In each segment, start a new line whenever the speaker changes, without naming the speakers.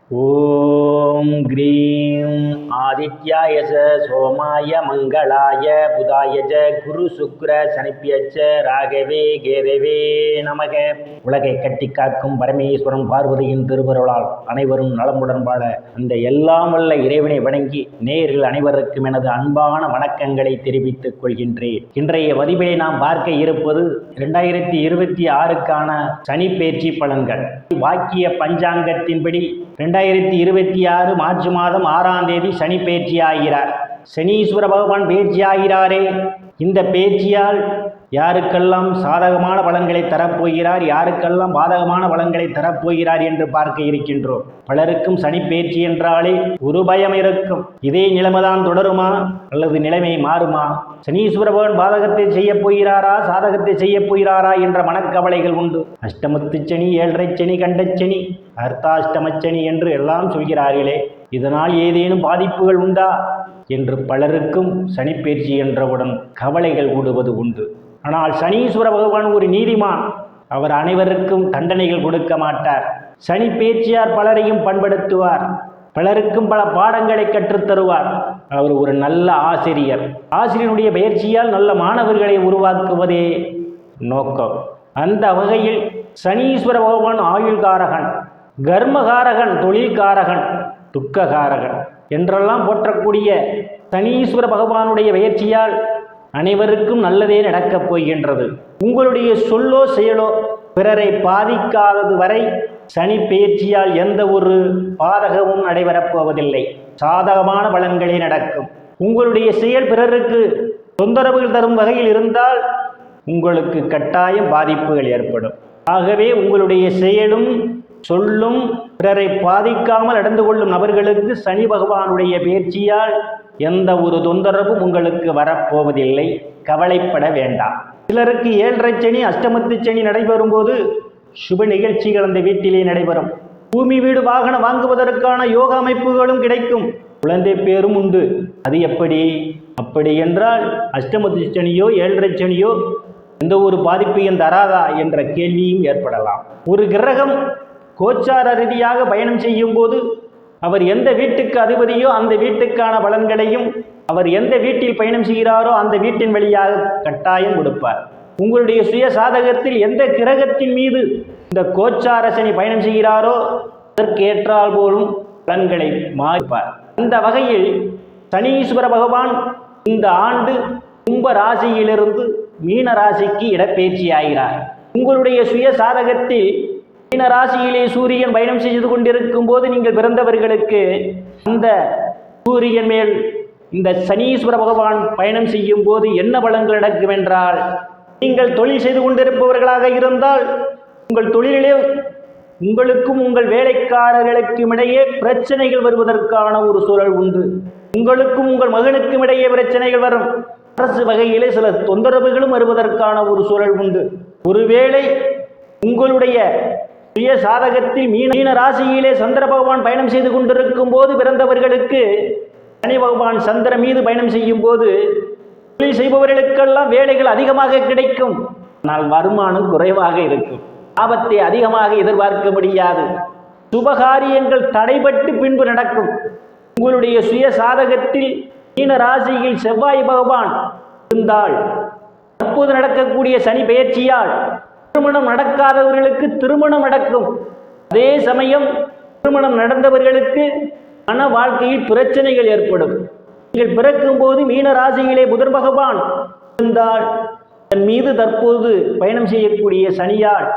ஓம் cream ஆதித்யாய சோமாய மங்களாய புதாயஜ குரு சுக்ர சனிப்பியச்ச ராகவே கேதவே நமக. உலகை கட்டி காக்கும் பரமேஸ்வரன் பார்வதியின் திருவருளால் அனைவரும் நலமுடன் வாழ அந்த எல்லாம் வல்ல இறைவனை வணங்கி நேரில் அனைவருக்கும் எனது அன்பான வணக்கங்களை தெரிவித்துக் கொள்கின்றேன். இன்றைய பதிவிலே நாம் பார்க்க இருப்பது 2026க்கான சனி பேச்சு பலன்கள். வாக்கிய பஞ்சாங்கத்தின்படி 2026 மார்ச் மாதம் 6ஆம் தேதி சனி பேச்சு ஆகிறார். சனீஸ்வர பகவான் பேச்சு ஆகிறாரே, இந்த பேச்சியால் யாருக்கெல்லாம் சாதகமான பலன்களை தரப்போகிறார், யாருக்கெல்லாம் பாதகமான பலன்களை தரப்போகிறார் என்று பார்க்க இருக்கின்றோம். பலருக்கும் சனி பேச்சு என்றாலே ஒரு பயம் இருக்கும். இதே நிலைமைதான் தொடருமா அல்லது நிலைமை மாறுமா? சனீஸ்வர பகவான் பாதகத்தை செய்ய போகிறாரா, சாதகத்தை செய்ய போகிறாரா என்ற மனக்கவலைகள் உண்டு. அஷ்டமத்து சனி, ஏழரை சனி, கண்டச்சனி, அர்த்தாஷ்டமச்சனி என்று எல்லாம் சொல்கிறார்களே, இதனால் ஏதேனும் பாதிப்புகள் உண்டா என்று பலருக்கும் சனிப்பெயர்ச்சி என்றவுடன் கவலைகள் கூடுவது உண்டு. ஆனால் சனீஸ்வர பகவான் ஒரு நீதிமான். அவர் அனைவருக்கும் தண்டனைகள் கொடுக்க மாட்டார். சனி பேச்சியார் பலரையும் பண்படுத்துவார், பலருக்கும் பல பாடங்களை கற்றுத்தருவார். அவர் ஒரு நல்ல ஆசிரியர். ஆசிரியனுடைய பயிற்சியால் நல்ல மாணவர்களை உருவாக்குவதே நோக்கம். அந்த வகையில் சனீஸ்வர பகவான் ஆயுள்காரகன், கர்மகாரகன், தொழில்காரகன், துக்ககாரகன் என்றெல்லாம் போற்றக்கூடிய சனீஸ்வர பகவானுடைய பயிற்சியால் அனைவருக்கும் நல்லதே நடக்கப் போகின்றது. உங்களுடைய சொல்லோ செயலோ பிறரை பாதிக்காதது வரை சனி பெயர்ச்சியால் எந்த ஒரு பாதகமும் நடைபெறப் போவதில்லை. சாதகமான பலன்களே நடக்கும். உங்களுடைய செயல் பிறருக்கு தொந்தரவுகள் தரும் வகையில் இருந்தால் உங்களுக்கு கட்டாயம் பாதிப்புகள் ஏற்படும். ஆகவே உங்களுடைய செயலும் சொல்லும் பிறரை பாதிக்காமல் நடந்து கொள்ளும் நபர்களுக்கு சனி பகவானுடைய பெயர்ச்சியால் எந்த ஒரு தொந்தரவும் உங்களுக்கு வரப்போவதில்லை. கவலைப்பட வேண்டாம். சிலருக்கு ஏழரை சனி, அஷ்டமத்து சனி நடைபெறும் போது சுப நிகழ்ச்சிகள் அந்த வீட்டிலே நடைபெறும். பூமி, வீடு, வாகனம் வாங்குவதற்கான யோக அமைப்புகளும் கிடைக்கும். குழந்தை பேரும் உண்டு. அது எப்படி? அப்படி என்றால் அஷ்டமத்து சனியோ ஏழரை சனியோ எந்த ஒரு பாதிப்பையும் தராதா என்ற கேள்வியும் ஏற்படலாம். ஒரு கிரகம் கோச்சார ரீதியாக பயணம் செய்யும் போது அவர் எந்த வீட்டுக்கு அதிபதியோ அந்த வீட்டுக்கான பலன்களையும் அவர் எந்த வீட்டில் பயணம் செய்கிறாரோ அந்த வீட்டின் வழியாக கட்டாயம் கொடுப்பார். உங்களுடைய சுய சாதகத்தில் எந்த கிரகத்தின் மீது இந்த கோச்சார சனி பயணம் செய்கிறாரோ அதற்கு ஏற்றால் போலும் பலன்களை மாறுப்பார். அந்த வகையில் சனீஸ்வர பகவான் இந்த ஆண்டு கும்ப ராசியிலிருந்து மீன ராசிக்கு இடப்பெயர்ச்சி ஆகிறார். உங்களுடைய சுய சாதகத்தில் மீன ராசியிலே சூரியன் பயணம் செய்து கொண்டிருக்கும் போது நீங்கள் பிறந்தவர்களுக்கு அந்த சூரியன் மேல் இந்த சனீஸ்வர பகவான் பயணம் செய்யும் போது என்ன பலன்கள் நடக்கும் என்றால், நீங்கள் தொழில் செய்து கொண்டிருப்பவர்களாக இருந்தால் உங்கள் தொழிலிலே உங்களுக்கும் உங்கள் வேலைக்காரர்களுக்கும் இடையே பிரச்சனைகள் வருவதற்கான ஒரு சூழல் உண்டு. உங்களுக்கும் உங்கள் மகனுக்கும் இடையே பிரச்சனைகள் வரும். அரசு வகையிலே சில தொந்தரவுகளும் வருவதற்கான ஒரு சூழல் உண்டு. ஒருவேளை உங்களுடைய சுய சாதகத்தில் மீன ராசியிலே சந்திர பகவான் பயணம் செய்து கொண்டிருக்கும் போது பிறந்தவர்களுக்கு சனி பகவான் சந்திரன் மீது பயணம் செய்யும் போது தொழில் செய்பவர்களுக்கெல்லாம் வேலைகள் அதிகமாக கிடைக்கும். ஆனால் வருமானம் குறைவாக இருக்கும். லாபத்தை அதிகமாக எதிர்பார்க்க முடியாது. சுபகாரியங்கள் தடைபட்டு பின்பு நடக்கும். உங்களுடைய சுய சாதகத்தில் மீன ராசியில் செவ்வாய் பகவான் இருந்தால் தற்போது நடக்கக்கூடிய சனி பெயர்ச்சியால் திருமணம் நடக்காதவர்களுக்கு திருமணம் நடக்கும். அதே சமயம் திருமணம் நடந்தவர்களுக்கு மன வாழ்க்கையில் பிரச்சனைகள் ஏற்படும். நீங்கள் பிறக்கும் போது மீன ராசியிலே புதன் பகவான் இருந்தால் தன் மீது தற்போது பயணம் செய்யக்கூடிய சனியால்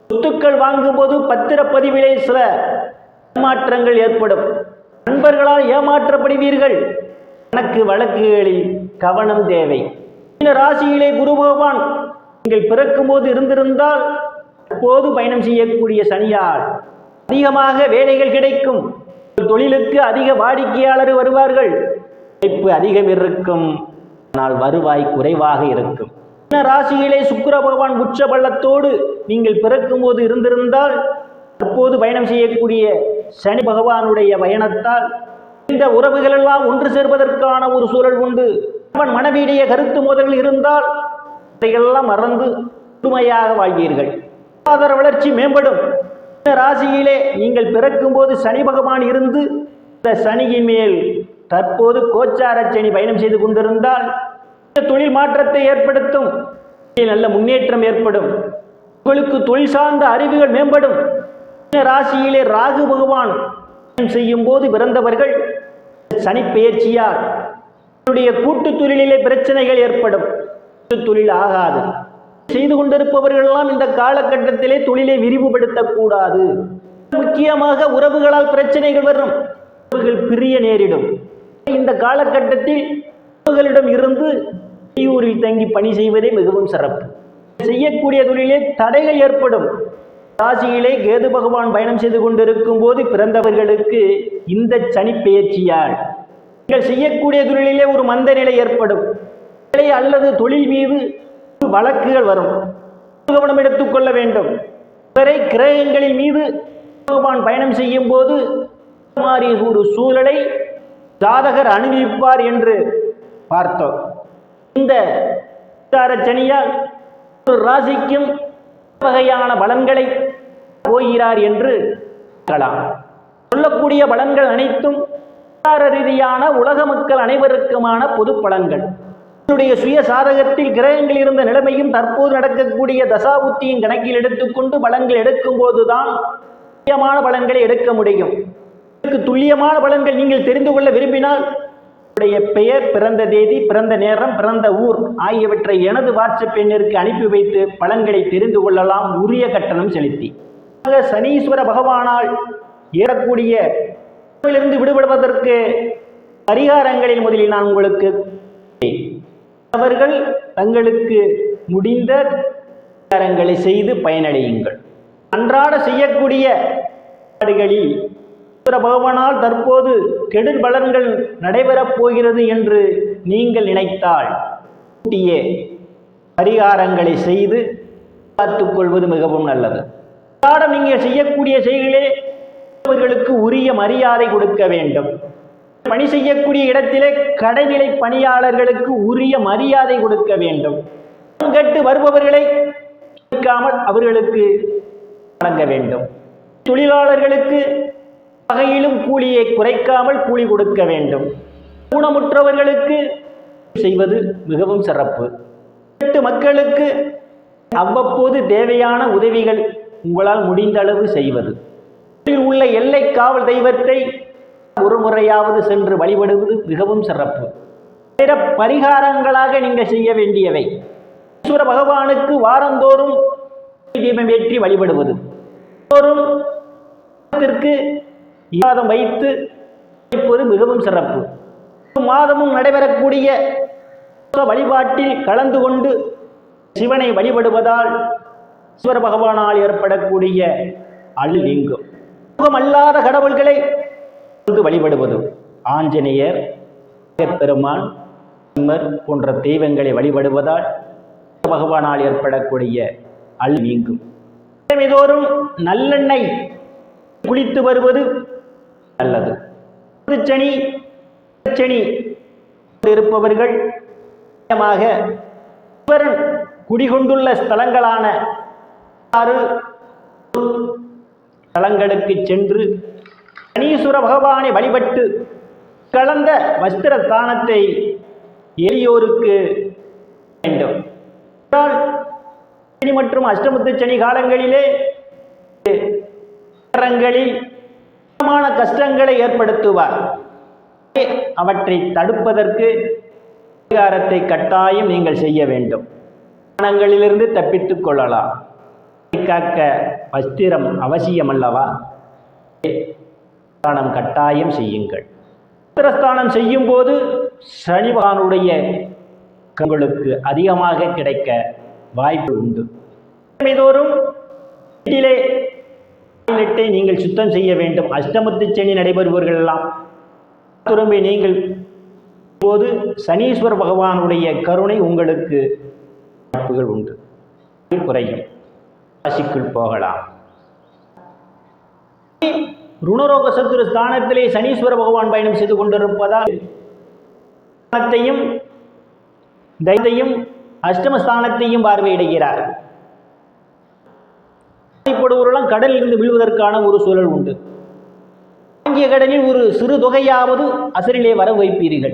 சொத்துக்கள் வாங்கும்போது பத்திரப்பதிவிலே சில ஏமாற்றங்கள் ஏற்படும். நண்பர்களால் ஏமாற்றப்படுவீர்கள். கணக்கு வழக்குகளில் கவனம் தேவை. மீன ராசியிலே குரு பகவான் நீங்கள் பிறக்கும் போது இருந்திருந்தால் அப்போது பயணம் செய்யக்கூடிய சனியால் அதிகமாக வேலைகள் கிடைக்கும். தொழிலுக்கு அதிக வாடிக்கையாளர் வருவார்கள். உழைப்பு அதிகம் இருக்கும், ஆனால் வருவாய் குறைவாக இருக்கும். மீன ராசியிலே சுக்கிர பகவான் உச்ச பள்ளத்தோடு நீங்கள் பிறக்கும் போது இருந்திருந்தால் அப்போது பயணம் செய்யக்கூடிய சனி பகவானுடைய பயணத்தால் இந்த உறவுகள் எல்லாம் ஒன்று சேர்வதற்கான ஒரு சூழல் உண்டு. அவன் மனைவியுடைய கருத்து மோதல்கள் இருந்தால் அதையெல்லாம் மறந்து முழுமையாக வாழ்வீர்கள். பொருளாதார வளர்ச்சி மேம்படும். இந்த ராசியிலே நீங்கள் பிறக்கும்போது சனி பகவான் இருந்து இந்த சனியின் மேல் தற்போது கோச்சார சனி பயணம் செய்து கொண்டிருந்தால் தொழில் மாற்றத்தை ஏற்படுத்தும், நல்ல முன்னேற்றம் ஏற்படும், உங்களுக்கு தொழில் சார்ந்த அறிவுகள் மேம்படும். ராசியிலே ராகு பகவான் செய்யும் போது பிறந்தவர்கள் சனி பெயர்ச்சியால் கூட்டு தொழிலிலே பிரச்சனைகள் ஏற்படும், தொழில் ஆகாது. செய்து கொண்டிருப்பவர்கள் எல்லாம் இந்த காலகட்டத்திலே தொழிலை விரிவுபடுத்தக்கூடாது. முக்கியமாக உறவுகளால் பிரச்சனைகள் வரும், உறவுகள் பிரிய நேரிடும். இந்த காலகட்டத்தில் உறவுகளிடம் இருந்து வெளியூரில் தங்கி பணி செய்வதே மிகவும் சிறப்பு. செய்யக்கூடிய தொழிலே தடைகள் ஏற்படும். ராசியிலே கேது பகவான் பயணம் செய்து கொண்டிருக்கும் போது பிறந்தவர்களுக்கு இந்த சனி பெயர்ச்சியால் நீங்கள் செய்யக்கூடிய தொழிலிலே ஒரு மந்த நிலை ஏற்படும், அல்லது தொழில் மீது வழக்குகள் வரும். கவனம் எடுத்துக்கொள்ள வேண்டும். வரை கிரகங்களின் மீது பகவான் பயணம் செய்யும் போது ஒரு சூழலை ஜாதகர் அனுபவிப்பார் என்று பார்த்தோம். இந்த சனியால் ஒரு ராசிக்கும் வகையான பலன்களை போகிறார் என்று சொல்லக்கூடிய பலன்கள் அனைத்தும் ரீதியான உலக மக்கள் அனைவருக்குமான பொது பலன்கள். சுய சாதகத்தில் கிரகங்கள் இருந்த நிலைமையும் தற்போது நடக்கக்கூடிய தசாபுத்தியின் கணக்கில் எடுத்துக்கொண்டு பலன்கள் எடுக்கும் போதுதான் துல்லியமான பலன்களை எடுக்க முடியும். துல்லியமான பலன்கள் நீங்கள் தெரிந்து கொள்ள விரும்பினால் பெயர், பிறந்த தேதி, பிறந்த நேரம், பிறந்த ஊர் ஆகியவற்றை எனது வாட்ஸ்அப் எண்ணிற்கு அனுப்பி வைத்து பலன்களை தெரிந்து கொள்ளலாம், உரிய கட்டணம் செலுத்தி. சனீஸ்வர பகவானால் ஏறக்கூடிய இருந்து விடுபடுவதற்கு பரிகாரங்களில் முதலில் நான் உங்களுக்கு அவர்கள் தங்களுக்கு முடிந்த பரிகாரங்களை செய்து பயனடையுங்கள். அன்றாட செய்யக்கூடிய பகவானால் தற்போது கெடுதல் பலன்கள் நடைபெறப் போகிறது என்று நீங்கள் நினைத்தால் பரிகாரங்களை செய்து பார்த்துக் கொள்வது மிகவும் நல்லது. நீங்கள் செய்யக்கூடிய செயல்களே அவர்களுக்கு உரிய மரியாதை கொடுக்க வேண்டும். பணி செய்யக்கூடிய இடத்திலே கடைநிலை பணியாளர்களுக்கு உரிய மரியாதை கொடுக்க வேண்டும். கேட்டு வருபவர்களை அவர்களுக்கு வழங்க வேண்டும். தொழிலாளர்களுக்கு வகையிலும் கூலியை குறைக்காமல் கூலி கொடுக்க வேண்டும். ஊனமுற்றவர்களுக்கு செய்வது மிகவும் சிறப்பு. மக்களுக்கு அவ்வப்போது தேவையான உதவிகள் உங்களால் முடிந்த அளவு செய்வது. உள்ள எல்லை காவல் தெய்வத்தை ஒரு முறையாவது சென்று வழிபடுவது மிகவும் சிறப்பு. பிற பரிகாரங்களாக நீங்கள் செய்ய வேண்டியவை ஈஸ்வர பகவானுக்கு வாரந்தோறும் தீபம் ஏற்றி வழிபடுவது, மாதம் வைத்து இப்போது மிகவும் சிறப்பு. மாதமும் நடைபெறக்கூடிய வழிபாட்டில் கலந்து கொண்டு சிவனை வழிபடுவதால் ஈஸ்வர பகவானால் ஏற்படக்கூடிய அழு நீங்கும். அல்லாத கடவுள்களை வழிபடுவது, ஆஞ்சநேயர், பெருமான், போன்ற தெய்வங்களை வழிபடுவதால் பகவானால் ஏற்படக்கூடிய அழு நீங்கும். தோறும் நல்லெண்ணெய் குளித்து வருவது நல்லது. சனி சனி இருப்பவர்கள் குடிகொண்டுள்ள ஸ்தலங்களான ஸ்தலங்களுக்கு சென்று சனீஸ்வர பகவானை வழிபட்டு கலந்த வஸ்திர ஸ்தானத்தை எளியோருக்கு வேண்டும். சனி மற்றும் அஷ்டமத்து சனி காலங்களிலே கஷ்டங்களை ஏற்படுத்துவார். அவற்றை தடுப்பதற்கு பரிகாரத்தை கட்டாயம் நீங்கள் செய்ய வேண்டும். மனங்களிலிருந்து தப்பித்துக் கொள்ளலாம். காக்க வஸ்திரம் அவசியம் அல்லவா? ஸ்தானம் கட்டாயம் செய்யுங்கள். வஸ்திரஸ்தானம் செய்யும் போது சனி பகவானுடைய உங்களுக்கு அதிகமாக கிடைக்க வாய்ப்பு உண்டு. தோறும் வீட்டிலே நீங்கள் சுத்தம் செய்ய வேண்டும். அஷ்டமத்து சனி நடைபெறுபவர்கள் எல்லாம் திரும்பி நீங்கள் போது சனீஸ்வர பகவானுடைய கருணை உங்களுக்கு வாய்ப்புகள் உண்டு, குறையும். ராசிக்குள் போகலாம். ருணரோக சத்துரு ஸ்தானத்திலே சனீஸ்வர பகவான் பயணம் செய்து கொண்டிருப்பதால் தைரியத்தையும் அஷ்டமஸ்தானத்தையும் பார்வையிடுகிறார். ஆசைப்படுவவர்களும் கடலில் இருந்து வீழ்வதற்கான ஒரு சூழல் உண்டு. வாங்கிய கடனில் ஒரு சிறு தொகையாவது அசலிலே வர வைப்பீர்கள்.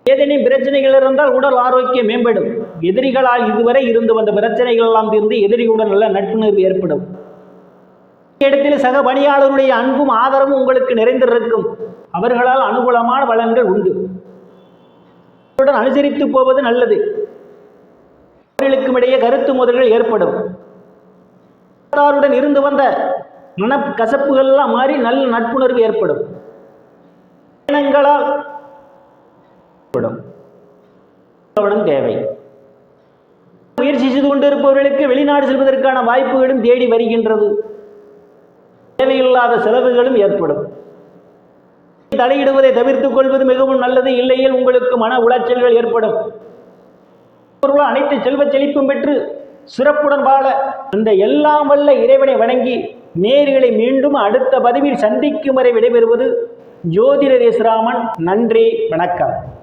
ஏதேனும் பிரச்சனைகள் இருந்தால் உடல் ஆரோக்கியம் மேம்படும். எதிரிகளால் இதுவரை இருந்து வந்த பிரச்சனைகள் எல்லாம் தீர்ந்து எதிரிகளுடன் நல்ல நட்புணர்வு ஏற்படும். இடத்தில் சக பணியாளருடைய அன்பும் ஆதரவும் உங்களுக்கு நிறைந்திருக்கும். அவர்களால் அனுகூலமான பலன்கள் உண்டு. அனுசரித்து போவது நல்லது. அவர்களுக்கும் இடையே கருத்து மோதல்கள் ஏற்படும். இருந்து வந்த மனக்கசப்புகள் எல்லாம் மாறி நல்ல நட்புணர்வு ஏற்படும். பயணங்களால் தேவை. முயற்சி செய்து கொண்டிருப்பவர்களுக்கு வெளிநாடு செல்வதற்கான வாய்ப்புகளும் தேடி வருகின்றது. தேவையில்லாத செலவுகளும் ஏற்படும். தலையிடுவதை தவிர்த்துக் கொள்வது மிகவும் நல்லது. இல்லையில் உங்களுக்கு மன உளைச்சல்கள் ஏற்படும். அனைத்து செல்வ செழிப்பும் பெற்று சிறப்புடன் வாழ அந்த எல்லாம் வல்ல இறைவனை வணங்கி நேர்களை மீண்டும் அடுத்த பதிவில் சந்திக்கும் வரை விடைபெறுவது ஜோதிடர் எஸ் ராமன். நன்றி, வணக்கம்.